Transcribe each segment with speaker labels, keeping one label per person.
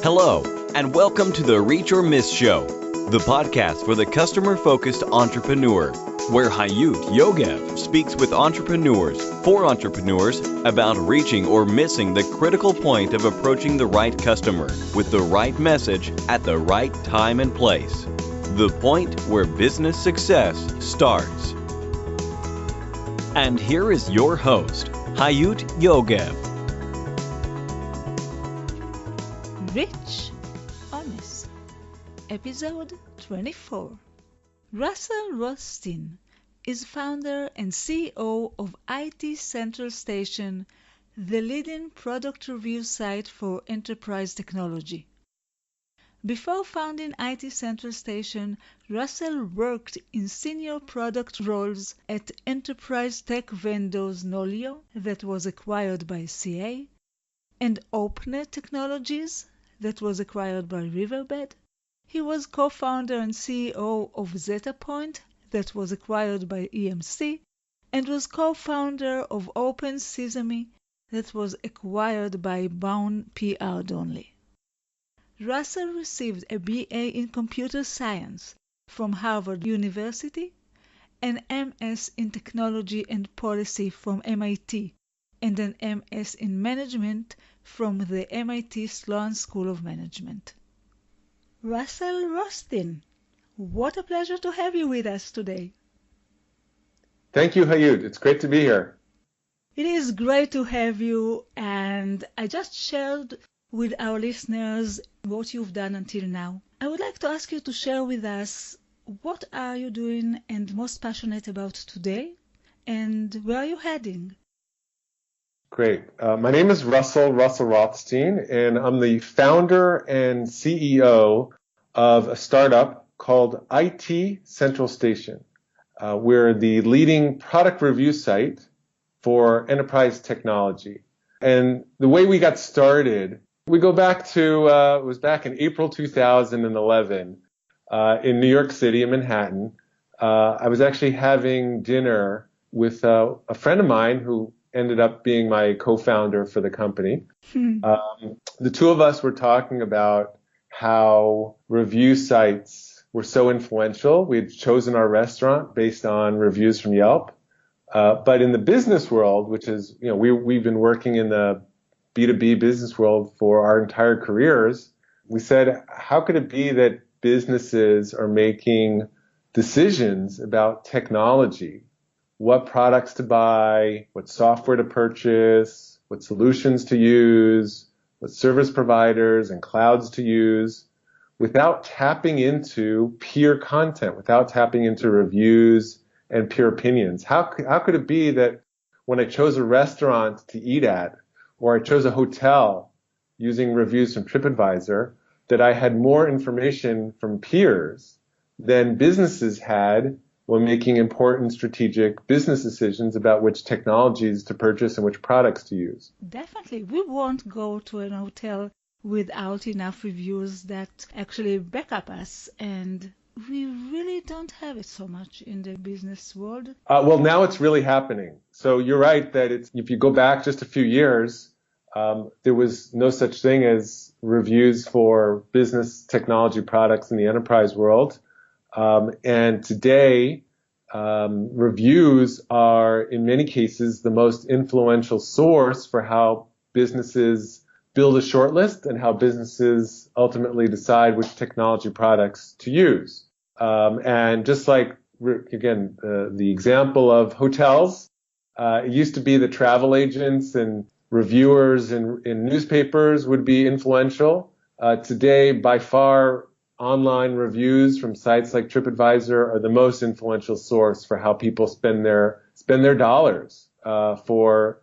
Speaker 1: Hello, and welcome to the Reach or Miss Show, the podcast for the customer-focused entrepreneur, where Hayut Yogev speaks with entrepreneurs for entrepreneurs about reaching or missing the critical point of approaching the right customer with the right message at the right time and place. The point where business success starts. And here is your host, Hayut Yogev.
Speaker 2: Rich or Miss, Episode 24. Russell Rothstein is founder and CEO of IT Central Station, the leading product review site for enterprise technology. Before founding IT Central Station, Russell worked in senior product roles at enterprise tech vendors Nolio, that was acquired by CA, and OPNET Technologies, that was acquired by Riverbed. He was co-founder and CEO of Zettapoint, that was acquired by EMC, and was co-founder of Open Sesame, that was acquired by Bowne PR Donnelley. Russell received a BA in Computer Science from Harvard University, an MS in Technology and Policy from MIT, and an MS in Management from the MIT Sloan School of Management. Russell Rothstein, what a pleasure to have you with us today.
Speaker 3: Thank you, Hayut. It's great to be here.
Speaker 2: It is great to have you, and I just shared with our listeners what you've done until now. I would like to ask you to share with us what are you doing and most passionate about today, and where are you heading?
Speaker 3: Great. My name is Russell Rothstein, and I'm the founder and CEO of a startup called IT Central Station. We're the leading product review site for enterprise technology. And the way we got started, we go back to, it was back in April 2011 in New York City, in Manhattan. I was actually having dinner with a friend of mine who ended up being my co-founder for the company. The two of us were talking about how review sites were so influential. We had chosen our restaurant based on reviews from Yelp. But in the business world, which is, we've been working in the B2B business world for our entire careers, we said, how could it be that businesses are making decisions about technology? What products to buy, what software to purchase, what solutions to use, what service providers and clouds to use, without tapping into peer content, without tapping into reviews and peer opinions. How could it be that when I chose a restaurant to eat at, or I chose a hotel using reviews from TripAdvisor, that I had more information from peers than businesses had when making important strategic business decisions about which technologies to purchase and which products to use?
Speaker 2: Definitely. We won't go to an hotel without enough reviews that actually back up us, and we really don't have it so much in the business world.
Speaker 3: Well, now it's really happening. So you're right that if you go back just a few years, there was no such thing as reviews for business technology products in the enterprise world. And today, reviews are, in many cases, the most influential source for how businesses build a shortlist and how businesses ultimately decide which technology products to use. And just like, again, the example of hotels, it used to be that travel agents and reviewers in newspapers would be influential. Today, by far, online reviews from sites like TripAdvisor are the most influential source for how people spend their dollars for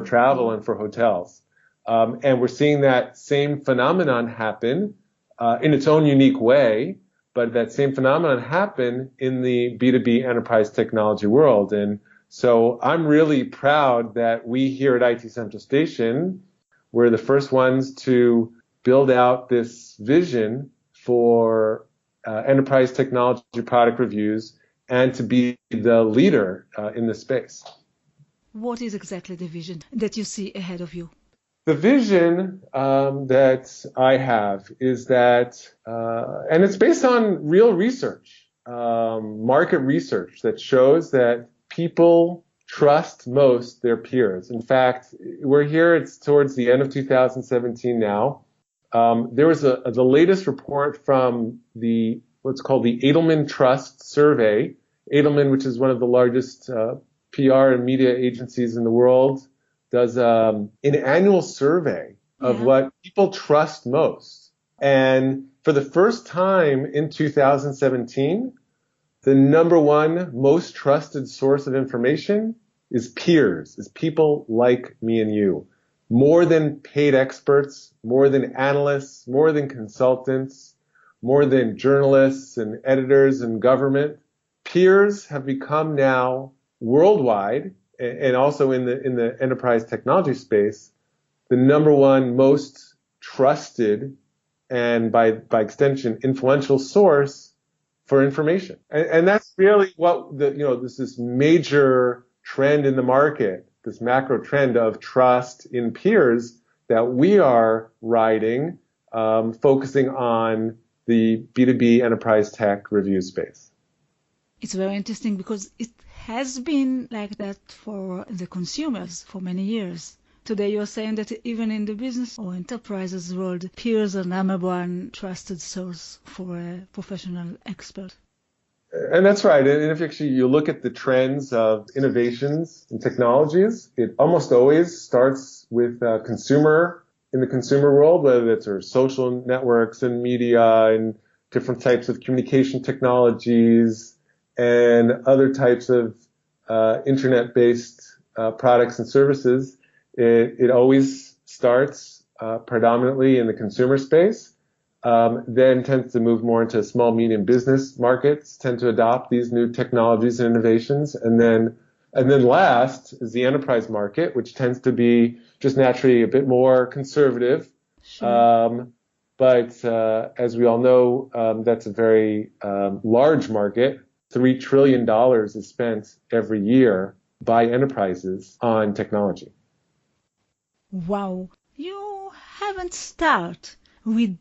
Speaker 3: travel and for hotels. And we're seeing that same phenomenon happen in its own unique way, but that same phenomenon happen in the B2B enterprise technology world. And so I'm really proud that we here at IT Central Station were the first ones to build out this vision for enterprise technology product reviews and to be the leader in this space.
Speaker 2: What is exactly the vision that you see ahead of you?
Speaker 3: The vision that I have is that, and it's based on real research, market research that shows that people trust most their peers. In fact, we're here, it's towards the end of 2017 now. There was the latest report from what's called the Edelman Trust Survey. Edelman, which is one of the largest PR and media agencies in the world, does an annual survey of what people trust most. And for the first time in 2017, the number one most trusted source of information is peers, is people like me and you. More than paid experts, more than analysts, more than consultants, more than journalists and editors and government. Peers have become now worldwide, and also in the enterprise technology space, the number one most trusted and by extension influential source for information. And that's really what this major trend in the market, this macro trend of trust in peers that we are riding, focusing on the B2B enterprise tech review space.
Speaker 2: It's very interesting because it has been like that for the consumers for many years. Today you're saying that even in the business or enterprises world, peers are number one trusted source for a professional expert.
Speaker 3: And that's right. And if actually you look at the trends of innovations and technologies, it almost always starts with in the consumer world, whether it's our social networks and media and different types of communication technologies and other types of internet-based products and services. It always starts predominantly in the consumer space, then tends to move more into small, medium business markets, tend to adopt these new technologies and innovations, and then last is the enterprise market, which tends to be just naturally a bit more conservative.
Speaker 2: Sure.
Speaker 3: But as we all know, that's a very large market. $3 trillion is spent every year by enterprises on technology.
Speaker 2: Wow. You haven't started with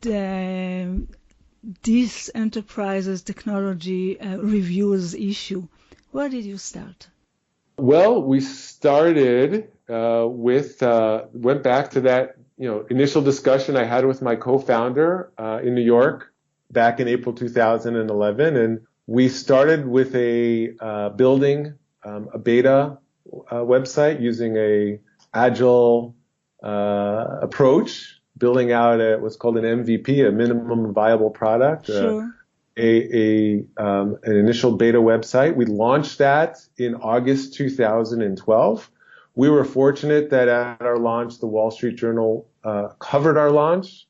Speaker 2: this enterprises technology reviews issue. Where did you start?
Speaker 3: Well, we started went back to that initial discussion I had with my co-founder in New York back in April 2011, and we started with building a beta website using a agile approach, building out what's called an MVP, a minimum viable product,
Speaker 2: Sure.
Speaker 3: An initial beta website. We launched that in August 2012. We were fortunate that at our launch, the Wall Street Journal covered our launch,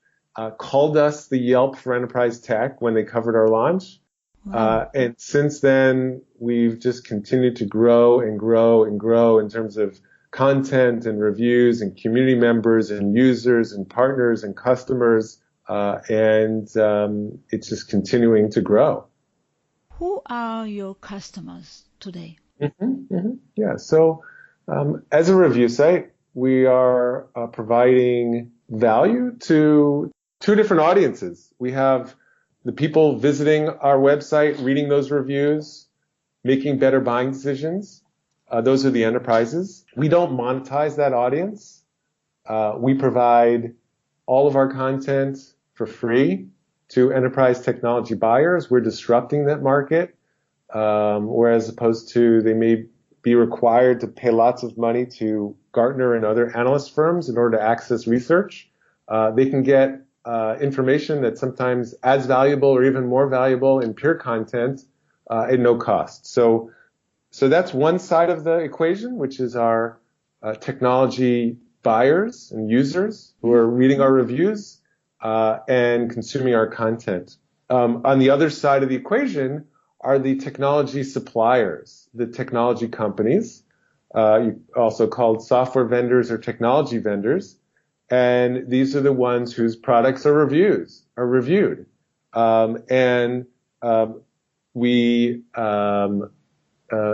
Speaker 3: called us the Yelp for enterprise tech when they covered our launch.
Speaker 2: Wow.
Speaker 3: And since then, we've just continued to grow and grow and grow in terms of content and reviews and community members and users and partners and customers. And it's just continuing to grow.
Speaker 2: Who are your customers today?
Speaker 3: Yeah. So as a review site, we are providing value to two different audiences. We have the people visiting our website, reading those reviews, making better buying decisions. Those are the enterprises. We don't monetize that audience. We provide all of our content for free to enterprise technology buyers. We're disrupting that market, whereas opposed to they may be required to pay lots of money to Gartner and other analyst firms in order to access research. They can get information that's sometimes as valuable or even more valuable in peer content at no cost. So that's one side of the equation, which is our technology buyers and users who are reading our reviews and consuming our content. On the other side of the equation are the technology suppliers, the technology companies, also called software vendors or technology vendors. And these are the ones whose products are reviewed. We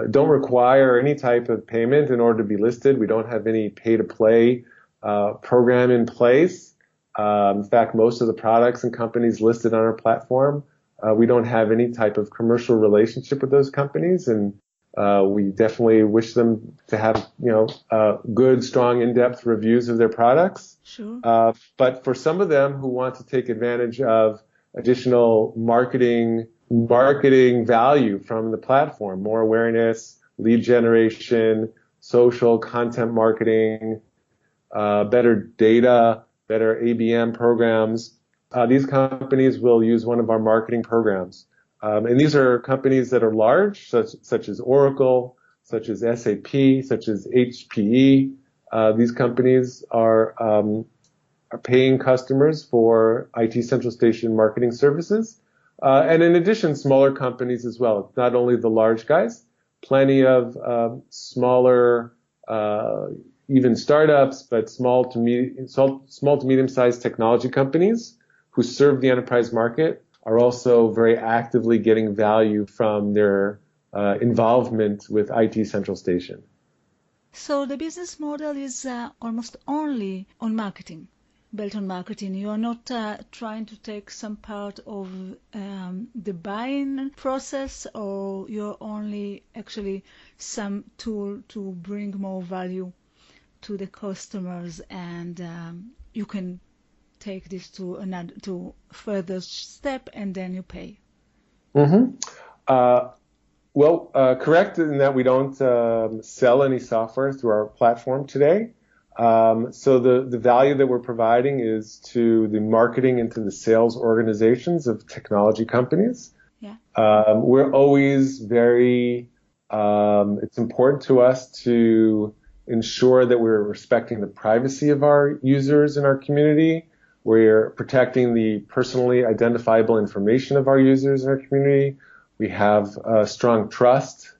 Speaker 3: don't require any type of payment in order to be listed. We don't have any pay-to-play program in place. In fact, most of the products and companies listed on our platform, we don't have any type of commercial relationship with those companies, and we definitely wish them to have, good, strong, in-depth reviews of their products.
Speaker 2: Sure.
Speaker 3: But for some of them who want to take advantage of additional marketing value from the platform, more awareness, lead generation, social content marketing, better data, better ABM programs, these companies will use one of our marketing programs. And these are companies that are large, such as Oracle, such as SAP, such as HPE. These companies are paying customers for IT Central Station marketing services. And in addition, smaller companies as well. Not only the large guys, plenty of smaller, even startups, but small to medium-sized technology companies who serve the enterprise market are also very actively getting value from their involvement with IT Central Station.
Speaker 2: So the business model is almost only on marketing, built on marketing. You are not trying to take some part of the buying process, or you're only actually some tool to bring more value to the customers, and you can take this to further step, and then you pay.
Speaker 3: Mm-hmm. Correct in that we don't sell any software through our platform today. So the value that we're providing is to the marketing and to the sales organizations of technology companies.
Speaker 2: Yeah.
Speaker 3: We're always it's important to us to ensure that we're respecting the privacy of our users in our community. We're protecting the personally identifiable information of our users in our community. We have strong trust,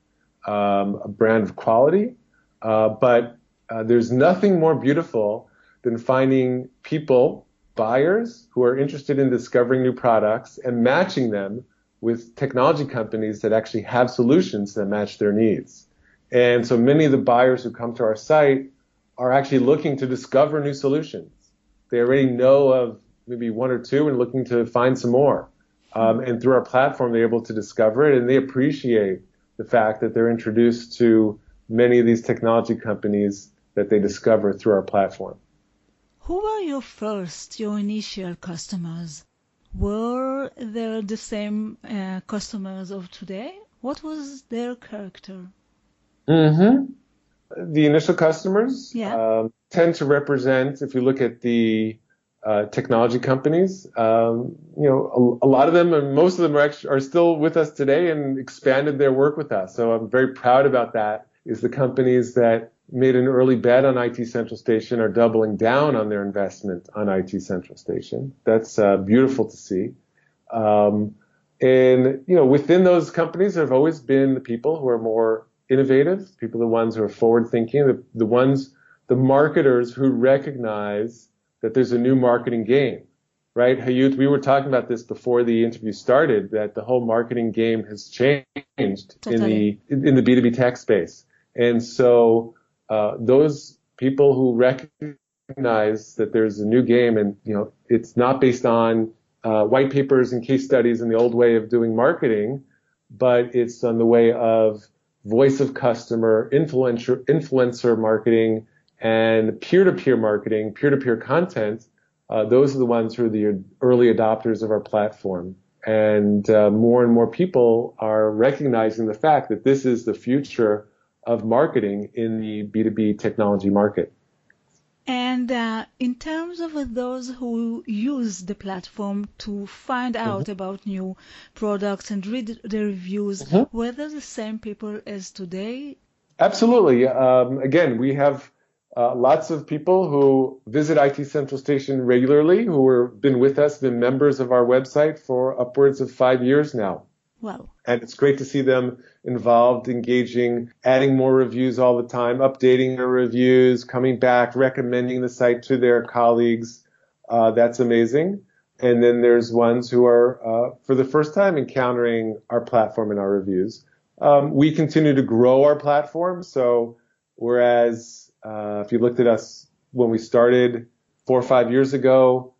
Speaker 3: a brand of quality, but there's nothing more beautiful than finding people, buyers, who are interested in discovering new products and matching them with technology companies that actually have solutions that match their needs. And so many of the buyers who come to our site are actually looking to discover new solutions. They already know of maybe one or two and looking to find some more. And through our platform, they're able to discover it, and they appreciate the fact that they're introduced to many of these technology companies that they discover through our platform.
Speaker 2: Who were your initial customers? Were they the same customers of today? What was their character?
Speaker 3: Mm-hmm. The initial customers
Speaker 2: tend
Speaker 3: to represent, if you look at the technology companies, a lot of them and most of them are still with us today and expanded their work with us. So I'm very proud about that. Is the companies that made an early bet on IT Central Station are doubling down on their investment on IT Central Station. That's beautiful to see. And within those companies, there have always been the people who are more innovative, the ones who are forward-thinking, the marketers who recognize that there's a new marketing game, right? Hayut, we were talking about this before the interview started, that the whole marketing game has changed
Speaker 2: Totally.
Speaker 3: in the B2B tech space. And so those people who recognize that there's a new game and, it's not based on white papers and case studies and the old way of doing marketing, but it's on the way of voice of customer, influencer marketing, and peer-to-peer marketing, peer-to-peer content. Those are the ones who are the early adopters of our platform. And more people are recognizing the fact that this is the future of marketing in the B2B technology market.
Speaker 2: And in terms of those who use the platform to find out about new products and read the reviews, were they the same people as today?
Speaker 3: Absolutely. Again, we have lots of people who visit IT Central Station regularly, who have been with us, been members of our website for upwards of 5 years now.
Speaker 2: Wow.
Speaker 3: And it's great to see them involved, engaging, adding more reviews all the time, updating their reviews, coming back, recommending the site to their colleagues. That's amazing. And then there's ones who are, for the first time, encountering our platform and our reviews. We continue to grow our platform. So whereas if you looked at us, when we started 4 or 5 years ago,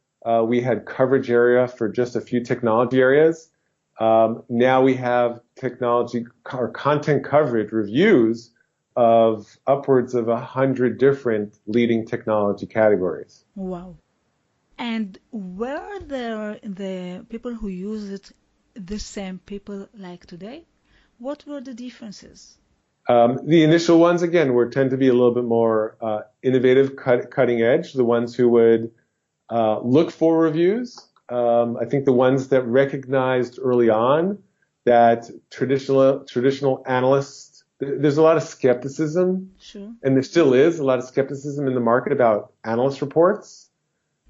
Speaker 3: we had coverage area for just a few technology areas. Now we have technology or content coverage reviews of upwards of 100 different leading technology categories.
Speaker 2: Wow. And were there the people who use it the same people like today? What were the differences?
Speaker 3: The initial ones, again, tend to be a little bit more innovative, cutting edge. The ones who would look for reviews. I think the ones that recognized early on that traditional analysts, there's a lot of skepticism,
Speaker 2: Sure.
Speaker 3: and there still is a lot of skepticism in the market about analyst reports.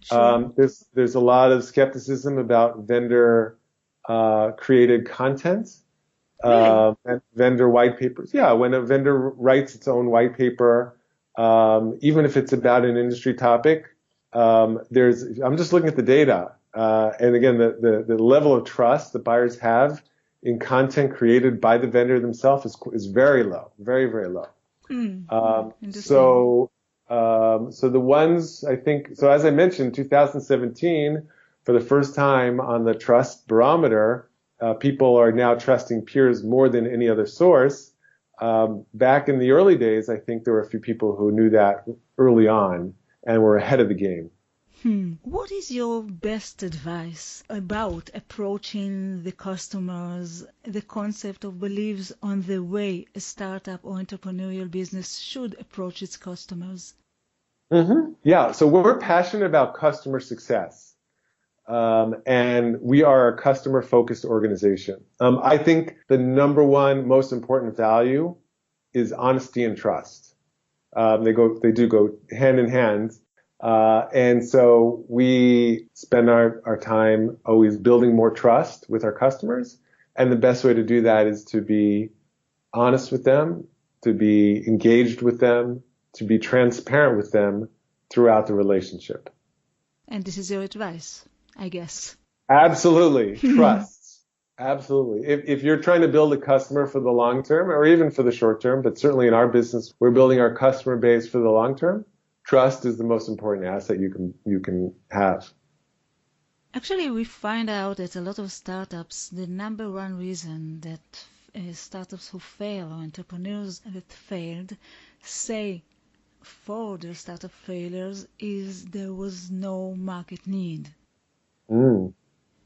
Speaker 2: Sure.
Speaker 3: There's a lot of skepticism about vendor created content.
Speaker 2: Really?
Speaker 3: And vendor white papers. Yeah, when a vendor writes its own white paper, even if it's about an industry topic, I'm just looking at the data. And again, the level of trust that buyers have in content created by the vendor themselves is very low, very, very low. So the ones I think, so as I mentioned, 2017, for the first time on the trust barometer, people are now trusting peers more than any other source. Back in the early days, I think there were a few people who knew that early on and were ahead of the game.
Speaker 2: What is your best advice about approaching the customers, the concept of beliefs on the way a startup or entrepreneurial business should approach its customers?
Speaker 3: Yeah, so we're passionate about customer success. And we are a customer-focused organization. I think the number one most important value is honesty and trust. They do go hand in hand. And so we spend our time always building more trust with our customers. And the best way to do that is to be honest with them, to be engaged with them, to be transparent with them throughout the relationship.
Speaker 2: And this is your advice, I guess.
Speaker 3: Absolutely. Trust. Absolutely. If you're trying to build a customer for the long term or even for the short term, but certainly in our business, we're building our customer base for the long term. Trust is the most important asset you can have.
Speaker 2: Actually, we find out that a lot of startups, the number one reason that startups who fail or entrepreneurs that failed say for their startup failures is there was no market need. Do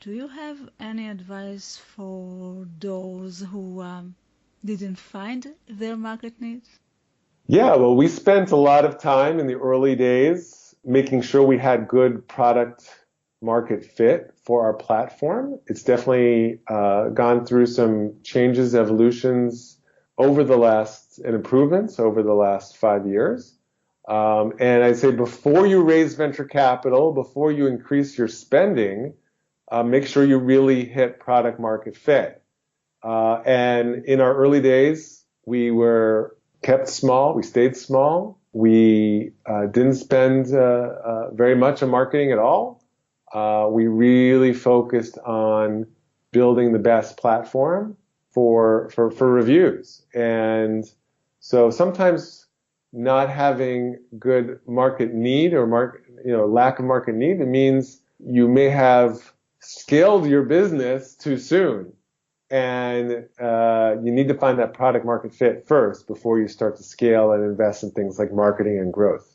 Speaker 2: you have any advice for those who didn't find their market need?
Speaker 3: Yeah, well, we spent a lot of time in the early days making sure we had good product market fit for our platform. It's definitely gone through some changes, evolutions and improvements over the last 5 years. And I'd say before you raise venture capital, before you increase your spending, make sure you really hit product market fit. And in our early days, we were kept small. We stayed small. We didn't spend very much on marketing at all. We really focused on building the best platform for reviews. And so sometimes not having good market need or lack of market need, it means you may have scaled your business too soon. And you need to find that product market fit first before you start to scale and invest in things like marketing and growth.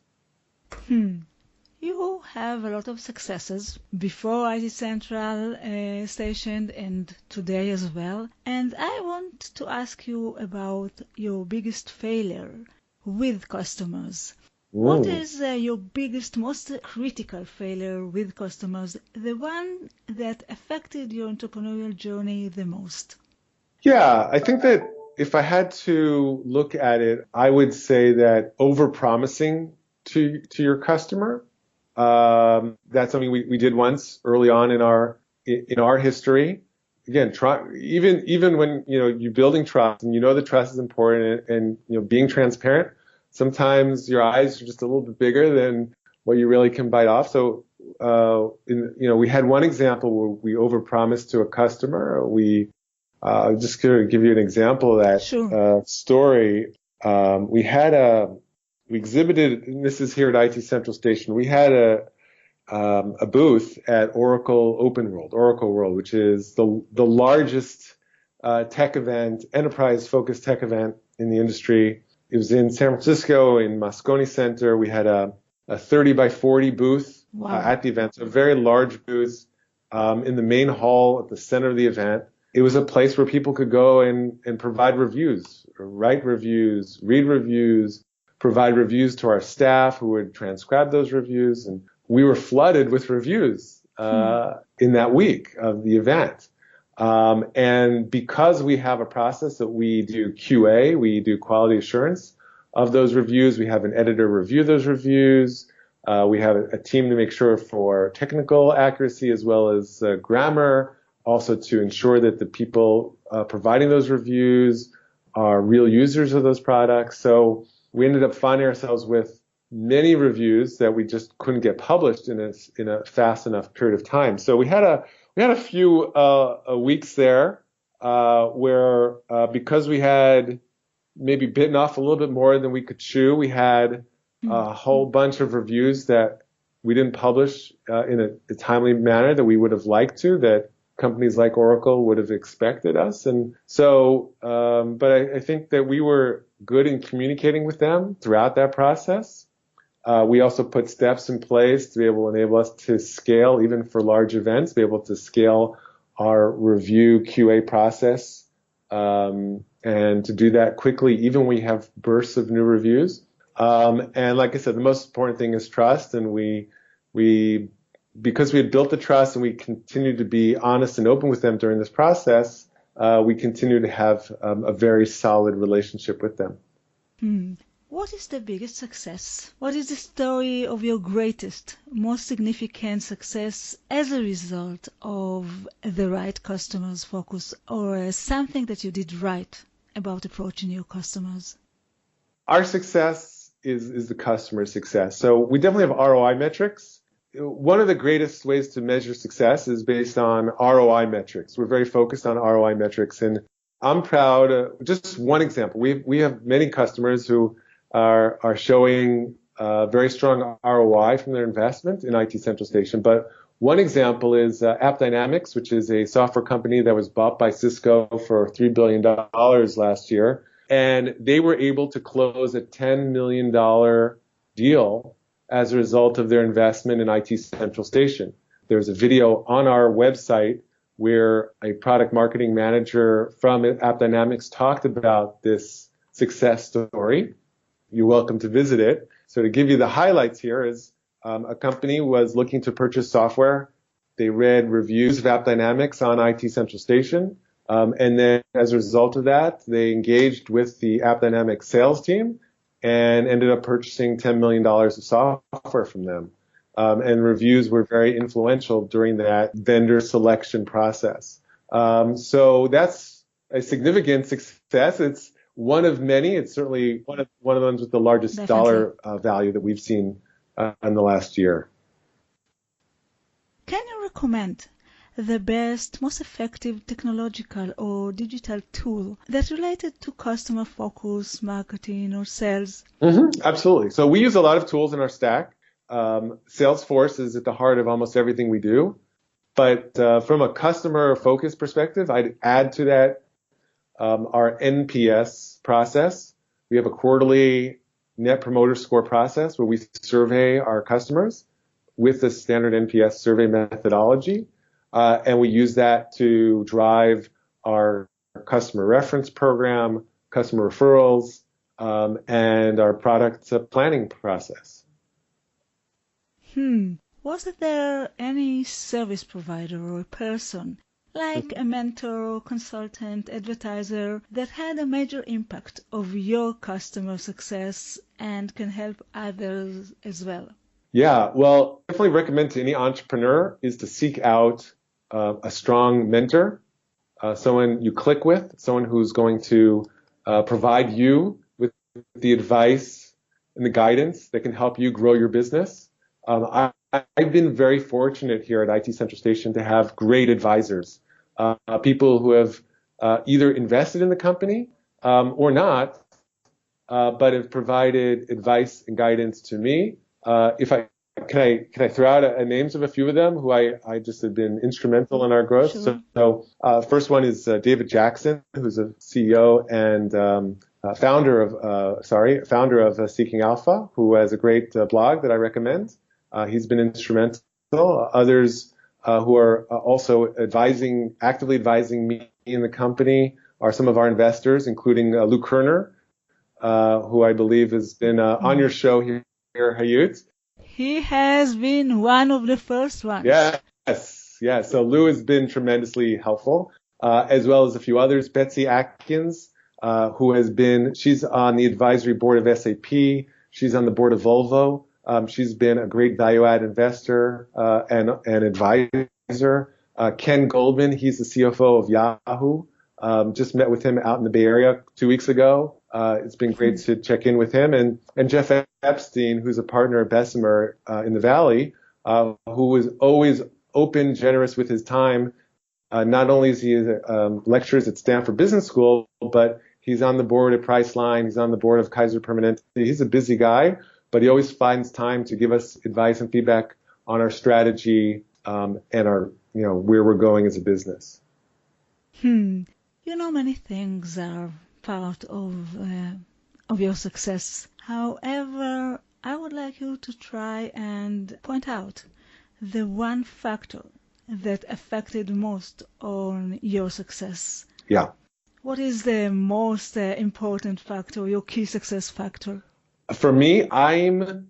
Speaker 2: You have a lot of successes before IT Central stationed and today as well. And I want to ask you about your biggest failure with customers. What is your biggest, most critical failure with customers, the one that affected your entrepreneurial journey the most?
Speaker 3: Yeah, I think that if I had to look at it, I would say that over-promising to your customer, that's something we did once early on in our history. Again, even when you're building trust and the trust is important and being transparent, sometimes your eyes are just a little bit bigger than what you really can bite off. So, we had one example where we overpromised to a customer. Just to give you an example of that story. We had we exhibited, and this is here at IT Central Station, we had a booth at Oracle World, which is the largest tech event, enterprise-focused tech event in the industry. It was in San Francisco, in Moscone Center. We had a 30 by 40 booth at the event, so a very large booth in the main hall at the center of the event. It was a place where people could go and provide reviews, write reviews, read reviews, provide reviews to our staff who would transcribe those reviews. And we were flooded with reviews in that week of the event. And because we have a process that we do QA, we do quality assurance of those reviews, we have an editor review those reviews. We have a team to make sure for technical accuracy as well as grammar, also to ensure that the people providing those reviews are real users of those products. So we ended up finding ourselves with many reviews that we just couldn't get published in a fast enough period of time. So we had a few weeks there where because we had maybe bitten off a little bit more than we could chew, we had a whole bunch of reviews that we didn't publish in a timely manner that we would have liked to, that companies like Oracle would have expected us. And so, but I think that we were good in communicating with them throughout that process. We also put steps in place to be able to enable us to scale, even for large events, be able to scale our review QA process, and to do that quickly, even when we have bursts of new reviews. And like I said, the most important thing is trust. And because we had built the trust and we continued to be honest and open with them during this process, we continue to have a very solid relationship with them.
Speaker 2: What is the biggest success? What is the story of your greatest, most significant success as a result of the right customers focus, or something that you did right about approaching your customers?
Speaker 3: Our success is the customer success. So we definitely have ROI metrics. One of the greatest ways to measure success is based on ROI metrics. We're very focused on ROI metrics, and I'm proud. Just one example, we have many customers who are showing very strong ROI from their investment in IT Central Station. But one example is AppDynamics, which is a software company that was bought by Cisco for $3 billion last year. And they were able to close a $10 million deal as a result of their investment in IT Central Station. There's a video on our website where a product marketing manager from AppDynamics talked about this success story. You're welcome to visit it. So to give you the highlights here is a company was looking to purchase software. They read reviews of AppDynamics on IT Central Station. And then as a result of that, they engaged with the AppDynamics sales team and ended up purchasing $10 million of software from them. And reviews were very influential during that vendor selection process. So that's a significant success. It's one of many. It's certainly one of the ones with the largest dollar value that we've seen in the last year.
Speaker 2: Can you recommend the best, most effective technological or digital tool that's related to customer focus, marketing, or sales?
Speaker 3: Absolutely. So we use a lot of tools in our stack. Salesforce is at the heart of almost everything we do. But from a customer focus perspective, I'd add to that our NPS process. We have a quarterly Net Promoter Score process where we survey our customers with the standard NPS survey methodology. And we use that to drive our customer reference program, customer referrals, and our product planning process.
Speaker 2: Was there any service provider or person, like a mentor, consultant, advertiser, that had a major impact of your customer success and can help others as well?
Speaker 3: Yeah, well, definitely recommend to any entrepreneur is to seek out a strong mentor, someone you click with, someone who's going to provide you with the advice and the guidance that can help you grow your business. I've been very fortunate here at IT Central Station to have great advisors, people who have either invested in the company or not, but have provided advice and guidance to me. Can I throw out names of a few of them who I just have been instrumental in our growth?
Speaker 2: Sure.
Speaker 3: So first one is David Jackson, who's a CEO and founder of Seeking Alpha, who has a great blog that I recommend. He's been instrumental. Others who are also actively advising me in the company are some of our investors, including Lou Kerner, who I believe has been on your show here, Hayut.
Speaker 2: He has been one of the first ones.
Speaker 3: Yes. So Lou has been tremendously helpful, as well as a few others. Betsy Atkins, she's on the advisory board of SAP. She's on the board of Volvo. She's been a great value-add investor and advisor. Ken Goldman, he's the CFO of Yahoo. Just met with him out in the Bay Area 2 weeks ago. It's been great to check in with him. And Jeff Epstein, who's a partner at Bessemer in the Valley, who is always open, generous with his time. Not only is he lectures at Stanford Business School, but he's on the board at Priceline. He's on the board of Kaiser Permanente. He's a busy guy, but he always finds time to give us advice and feedback on our strategy and our, where we're going as a business.
Speaker 2: Many things are part of your success. However, I would like you to try and point out the one factor that affected most on your success.
Speaker 3: Yeah.
Speaker 2: What is the most important factor, your key success factor?
Speaker 3: For me, I'm a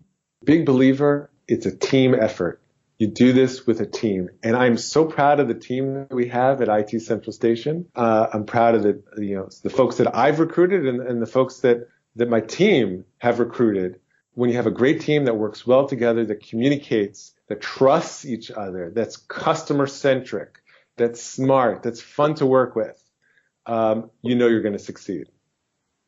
Speaker 3: big believer it's a team effort. You do this with a team. And I'm so proud of the team that we have at IT Central Station. I'm proud of the folks that I've recruited and the folks that my team have recruited. When you have a great team that works well together, that communicates, that trusts each other, that's customer centric, that's smart, that's fun to work with, you're going to succeed.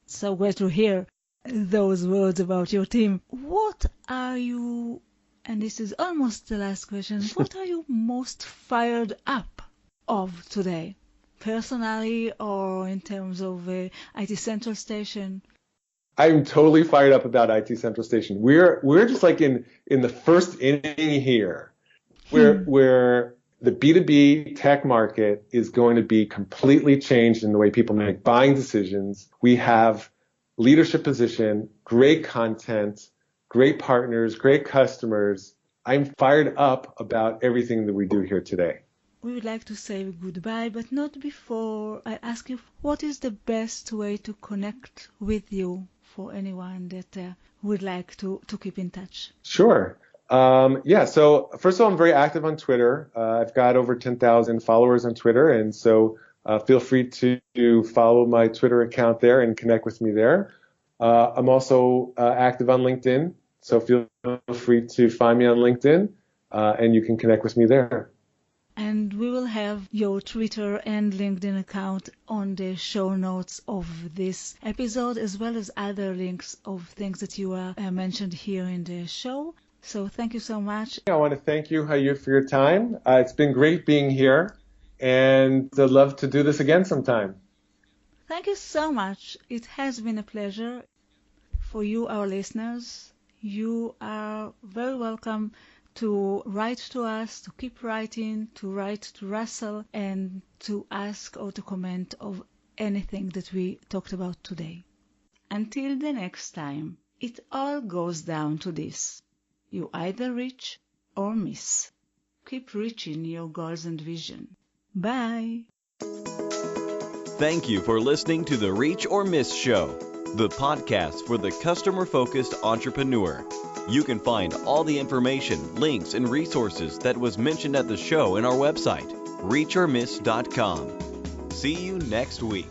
Speaker 2: So great to hear those words about your team. What are you, and this is almost the last question, what are you most fired up of today, personally or in terms of IT Central Station?
Speaker 3: I'm totally fired up about IT Central Station. We're just like in the first inning here, where the B2B tech market is going to be completely changed in the way people make buying decisions. We have leadership position, great content, great partners, great customers. I'm fired up about everything that we do here today.
Speaker 2: We would like to say goodbye, but not before I ask you, what is the best way to connect with you for anyone that would like to keep in touch?
Speaker 3: Sure. So first of all, I'm very active on Twitter. I've got over 10,000 followers on Twitter, and so feel free to follow my Twitter account there and connect with me there. I'm also active on LinkedIn, so feel free to find me on LinkedIn, and you can connect with me there.
Speaker 2: And we will have your Twitter and LinkedIn account on the show notes of this episode, as well as other links of things that you mentioned here in the show. So thank you so much.
Speaker 3: I want to thank you, Hayut, for your time. It's been great being here, and I'd love to do this again sometime.
Speaker 2: Thank you so much. It has been a pleasure. For you, our listeners, you are very welcome to write to us, to keep writing, to write to Russell, and to ask or to comment of anything that we talked about today. Until the next time, it all goes down to this. You either reach or miss. Keep reaching your goals and vision. Bye.
Speaker 1: Thank you for listening to the Reach or Miss Show, the podcast for the customer-focused entrepreneur. You can find all the information, links, and resources that was mentioned at the show in our website, reachormiss.com. See you next week.